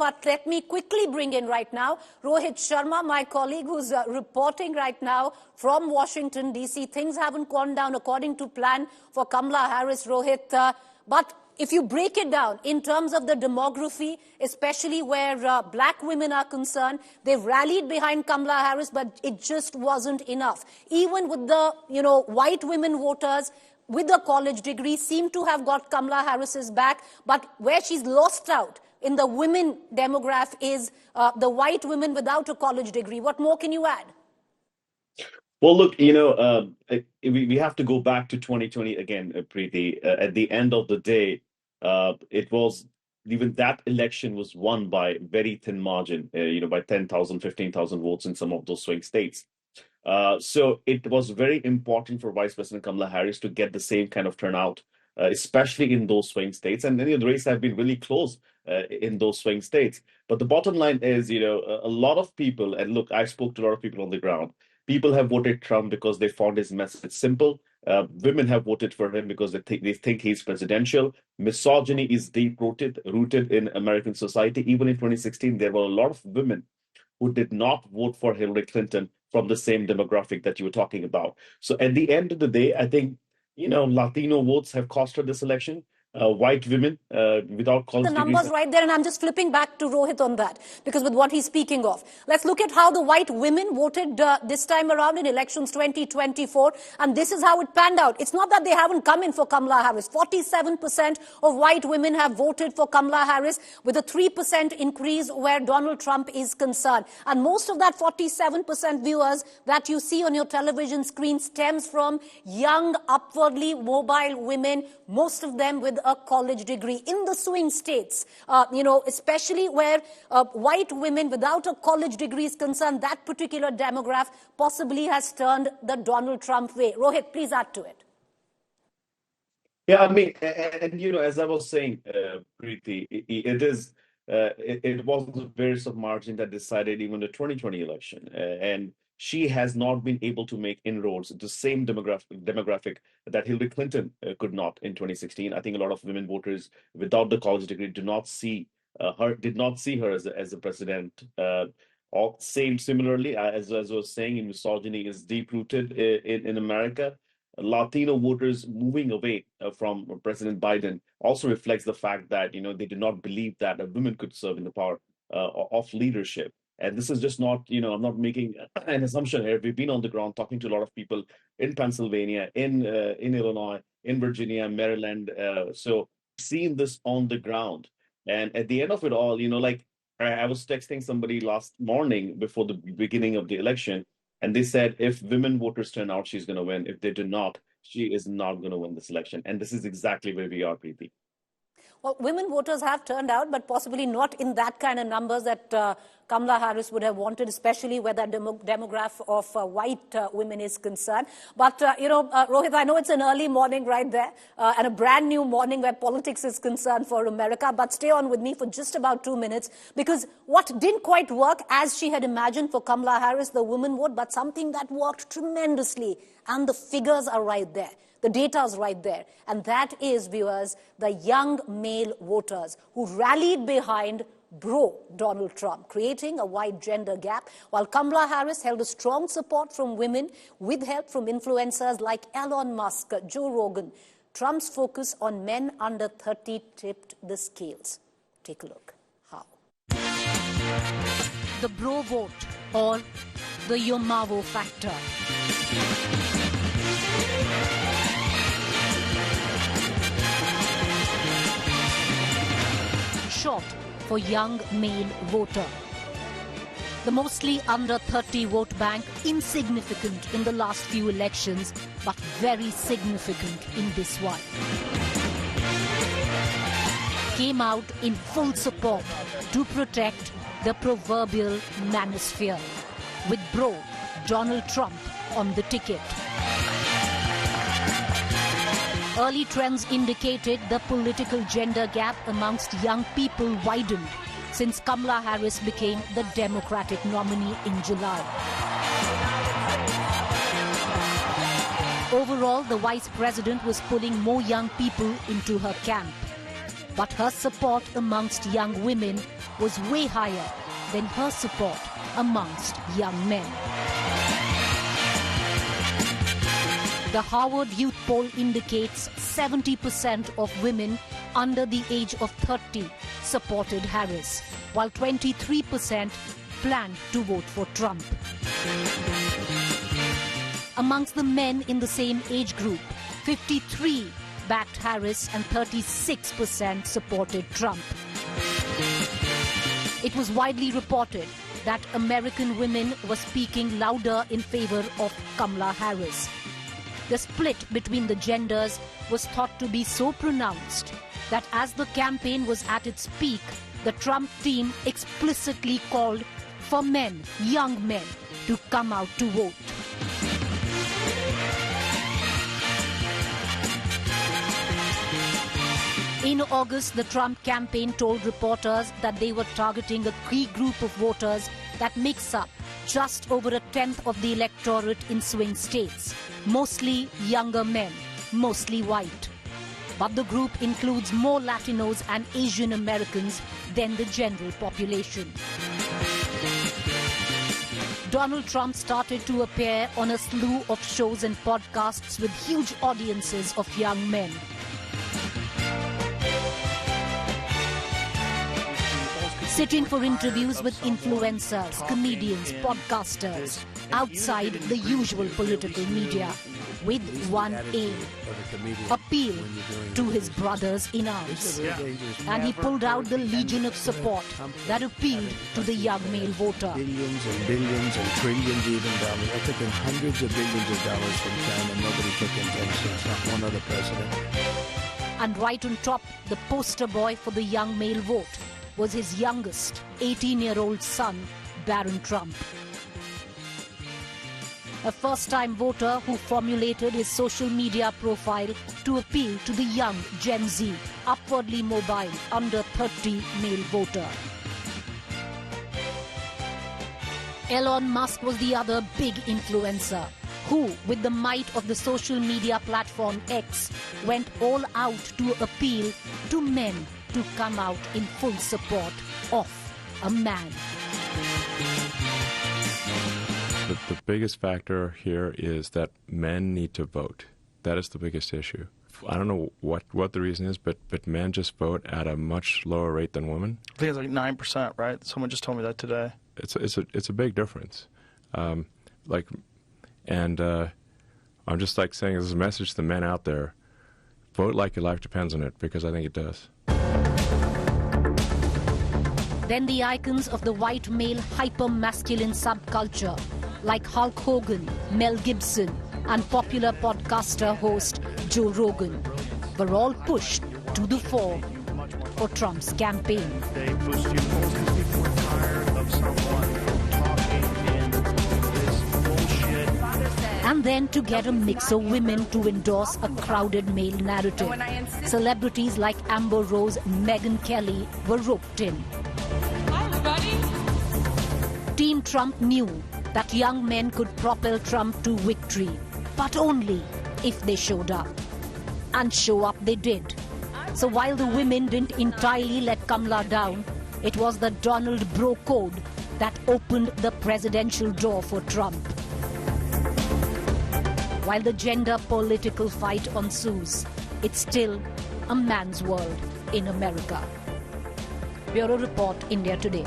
but let me quickly bring in right now Rohit Sharma, my colleague, who's reporting right now from Washington, D.C. Things haven't gone down according to plan for Kamala Harris, Rohit. But if you break it down in terms of the demography, especially where black women are concerned, they've rallied behind Kamala Harris, but it just wasn't enough. Even with the, white women voters with a college degree seem to have got Kamala Harris's back, but where she's lost out in the women demographic is the white women without a college degree. What more can you add? Well, look, we have to go back to 2020 again, Preeti. At the end of the day, it was even that election was won by very thin margin, by 10,000, 15,000 votes in some of those swing states. So it was very important for Vice President Kamala Harris to get the same kind of turnout, especially in those swing states. And the race have been really close in those swing states. But the bottom line is, a lot of people, and look, I spoke to a lot of people on the ground. People have voted Trump because they found his message simple. Women have voted for him because they think he's presidential. Misogyny is deep-rooted in American society. Even in 2016, there were a lot of women who did not vote for Hillary Clinton from the same demographic that you were talking about. So at the end of the day, I think, Latino votes have cost her this election. White women without college the numbers degrees. Right there, and I'm just flipping back to Rohit on that, because with what he's speaking of, let's look at how the white women voted this time around in elections 2024, and this is how it panned out. It's not that they haven't come in for Kamala Harris. 47% of white women have voted for Kamala Harris, with a 3% increase where Donald Trump is concerned. And most of that 47% viewers that you see on your television screen stems from young, upwardly mobile women, most of them with a college degree in the swing states, especially where white women without a college degree is concerned. That particular demographic possibly has turned the Donald Trump way. Rohit, please add to it. Yeah, I mean, and as I was saying, Preeti, it was the variance of margin that decided even the 2020 election, and she has not been able to make inroads the same demographic that Hillary Clinton could not in 2016. I think a lot of women voters without the college degree did not see her as a president. Similarly, as I was saying, misogyny is deep rooted in America. Latino voters moving away from President Biden also reflects the fact that they did not believe that a woman could serve in the power of leadership. And this is just not, I'm not making an assumption here. We've been on the ground talking to a lot of people in Pennsylvania, in Illinois, in Virginia, Maryland. So seeing this on the ground. And at the end of it all, I was texting somebody last morning before the beginning of the election, and they said if women voters turn out, she's going to win. If they do not, she is not going to win this election. And this is exactly where we are, Preeti. Well, women voters have turned out, but possibly not in that kind of numbers that Kamala Harris would have wanted, especially where that demographic of white women is concerned. But, Rohit, I know it's an early morning right there, and a brand new morning where politics is concerned for America. But stay on with me for just about 2 minutes, because what didn't quite work as she had imagined for Kamala Harris, the women vote, but something that worked tremendously, and the figures are right there. The data is right there. And that is, viewers, the young male voters who rallied behind Donald Trump, creating a wide gender gap, while Kamala Harris held a strong support from women with help from influencers like Elon Musk, Joe Rogan. Trump's focus on men under 30 tipped the scales. Take a look. How? The bro vote, or the Yomavo factor. Short for young male voter. The mostly under 30 vote bank, insignificant in the last few elections, but very significant in this one. Came out in full support to protect the proverbial manosphere, with bro Donald Trump on the ticket. Early trends indicated the political gender gap amongst young people widened since Kamala Harris became the Democratic nominee in July. Overall, the vice president was pulling more young people into her camp. But her support amongst young women was way higher than her support amongst young men. The Harvard Youth Poll indicates 70% of women under the age of 30 supported Harris, while 23% planned to vote for Trump. Amongst the men in the same age group, 53 backed Harris and 36% supported Trump. It was widely reported that American women were speaking louder in favor of Kamala Harris. The split between the genders was thought to be so pronounced that as the campaign was at its peak, the Trump team explicitly called for men, young men, to come out to vote. In August, the Trump campaign told reporters that they were targeting a key group of voters that makes up just over a tenth of the electorate in swing states, mostly younger men, mostly white. But the group includes more Latinos and Asian Americans than the general population. Donald Trump started to appear on a slew of shows and podcasts with huge audiences of young men. Sitting for interviews with influencers, comedians, podcasters, outside the usual political media, with one aim: appeal to his brothers in arms. And he pulled out the legion of support that appealed to the young male voter. Billions and billions and trillions even dollars. I took in hundreds of billions of dollars from China. Nobody took in 10 cents, not one other president. And right on top, the poster boy for the young male vote was his youngest, 18-year-old son, Barron Trump. A first-time voter who formulated his social media profile to appeal to the young Gen Z, upwardly mobile, under 30 male voter. Elon Musk was the other big influencer who, with the might of the social media platform X, went all out to appeal to men to come out in full support of a man. The biggest factor here is that men need to vote. That is the biggest issue. I don't know what the reason is, but men just vote at a much lower rate than women. I think it's like 9%, right? Someone just told me that today. It's a big difference. I'm just like saying this is a message to the men out there: vote like your life depends on it, because I think it does. Then the icons of the white male hyper-masculine subculture, like Hulk Hogan, Mel Gibson, and popular podcaster host Joe Rogan, were all pushed to the fore for Trump's campaign. And then to get a mix of women to endorse a crowded male narrative. Celebrities like Amber Rose, Megyn Kelly were roped in. Hi, everybody. Team Trump knew that young men could propel Trump to victory, but only if they showed up. And show up they did. So while the women didn't entirely let Kamala down, it was the Donald Bro Code that opened the presidential door for Trump. While the gender political fight ensues, it's still a man's world in America. Bureau Report, India Today.